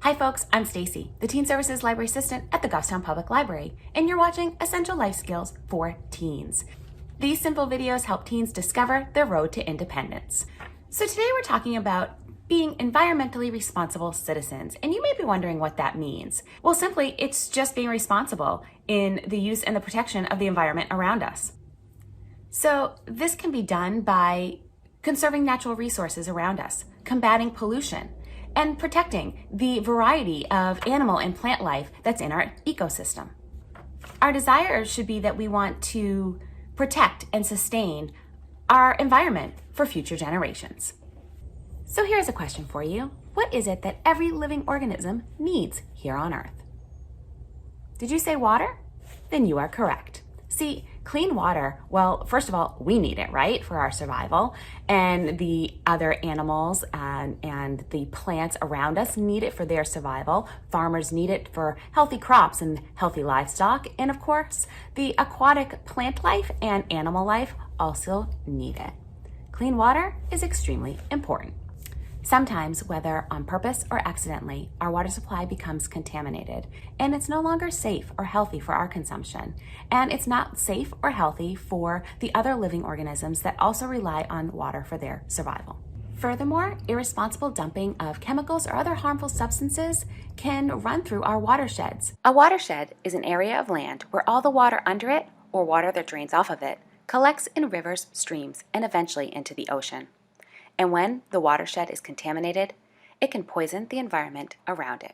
Hi folks, I'm Stacey, the Teen Services Library Assistant at the Goffstown Public Library, and you're watching Essential Life Skills for Teens. These simple videos help teens discover their road to independence. So today we're talking about being environmentally responsible citizens, and you may be wondering what that means. Well, simply, it's just being responsible in the use and the protection of the environment around us. So this can be done by conserving natural resources around us, combating pollution, and protecting the variety of animal and plant life that's in our ecosystem. Our desire should be that we want to protect and sustain our environment for future generations. So here's a question for you. What is it that every living organism needs here on Earth? Did you say water? Then you are correct. See, clean water, well, first of all, we need it, right, for our survival, and the other animals and the plants around us need it for their survival. Farmers need it for healthy crops and healthy livestock, and of course, the aquatic plant life and animal life also need it. Clean water is extremely important. Sometimes, whether on purpose or accidentally, our water supply becomes contaminated, and it's no longer safe or healthy for our consumption. And it's not safe or healthy for the other living organisms that also rely on water for their survival. Furthermore, irresponsible dumping of chemicals or other harmful substances can run through our watersheds. A watershed is an area of land where all the water under it, or water that drains off of it, collects in rivers, streams, and eventually into the ocean. And when the watershed is contaminated, it can poison the environment around it.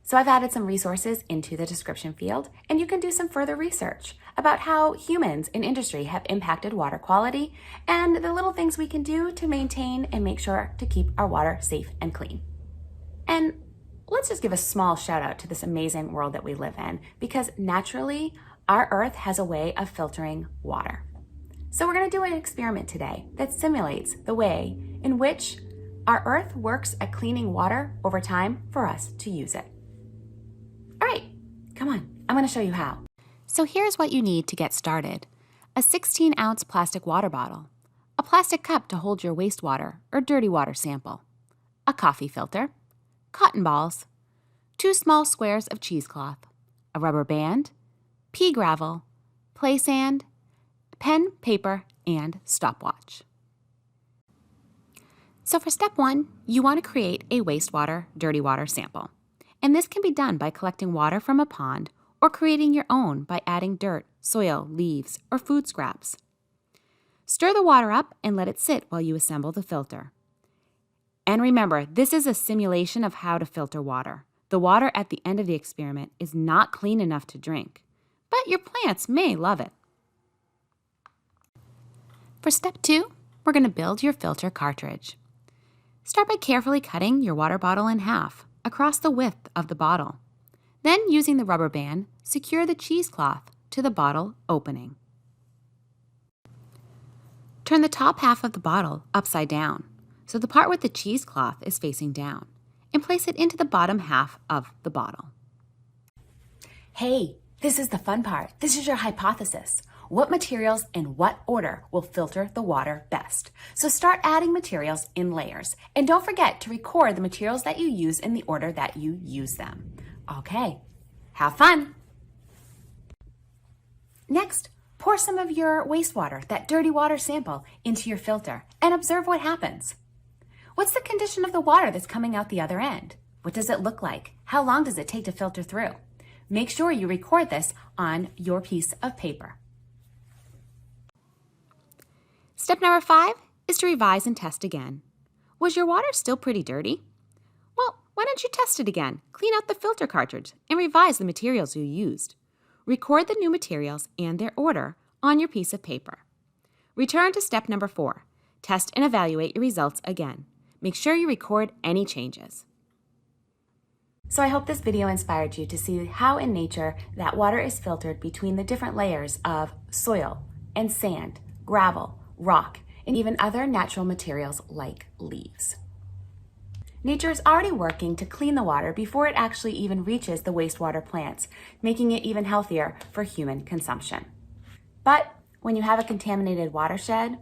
So I've added some resources into the description field, and you can do some further research about how humans in industry have impacted water quality and the little things we can do to maintain and make sure to keep our water safe and clean. And let's just give a small shout out to this amazing world that we live in, because naturally, our Earth has a way of filtering water. So we're going to do an experiment today that simulates the way in which our Earth works at cleaning water over time for us to use it. All right, come on, I'm going to show you how. So here's what you need to get started. A 16-ounce plastic water bottle, a plastic cup to hold your wastewater or dirty water sample, a coffee filter, cotton balls, 2 small squares of cheesecloth, a rubber band, pea gravel, play sand, pen, paper, and stopwatch. So for step 1, you want to create a wastewater, dirty water sample. And this can be done by collecting water from a pond or creating your own by adding dirt, soil, leaves, or food scraps. Stir the water up and let it sit while you assemble the filter. And remember, this is a simulation of how to filter water. The water at the end of the experiment is not clean enough to drink, but your plants may love it. For step 2, we're going to build your filter cartridge. Start by carefully cutting your water bottle in half across the width of the bottle. Then, using the rubber band, secure the cheesecloth to the bottle opening. Turn the top half of the bottle upside down, so the part with the cheesecloth is facing down, and place it into the bottom half of the bottle. Hey, this is the fun part. This is your hypothesis. What materials in what order will filter the water best? So start adding materials in layers. And don't forget to record the materials that you use in the order that you use them. Okay, have fun. Next, pour some of your wastewater, that dirty water sample, into your filter and observe what happens. What's the condition of the water that's coming out the other end? What does it look like? How long does it take to filter through? Make sure you record this on your piece of paper. Step number 5 is to revise and test again. Was your water still pretty dirty? Well, why don't you test it again? Clean out the filter cartridge and revise the materials you used. Record the new materials and their order on your piece of paper. Return to step number 4. Test and evaluate your results again. Make sure you record any changes. So I hope this video inspired you to see how in nature that water is filtered between the different layers of soil and sand, gravel, rock, and even other natural materials like leaves. Nature is already working to clean the water before it actually even reaches the wastewater plants, making it even healthier for human consumption. But when you have a contaminated watershed,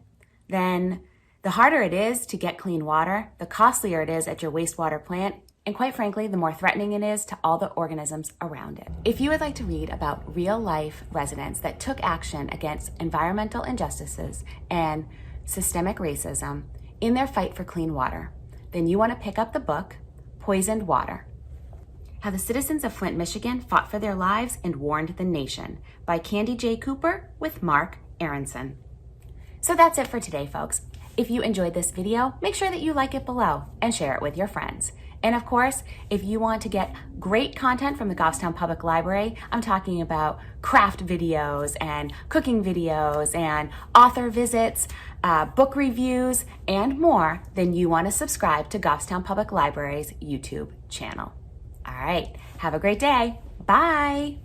then The harder it is to get clean water, the costlier it is at your wastewater plant, and quite frankly, the more threatening it is to all the organisms around it. If you would like to read about real-life residents that took action against environmental injustices and systemic racism in their fight for clean water, then you want to pick up the book, Poisoned Water: How the Citizens of Flint, Michigan Fought for Their Lives and Warned the Nation by Candy J. Cooper with Mark Aronson. So that's it for today, folks. If you enjoyed this video, make sure that you like it below and share it with your friends. And of course, if you want to get great content from the Goffstown Public Library, I'm talking about craft videos and cooking videos and author visits, book reviews, and more, then you want to subscribe to Goffstown Public Library's YouTube channel. All right, have a great day. Bye.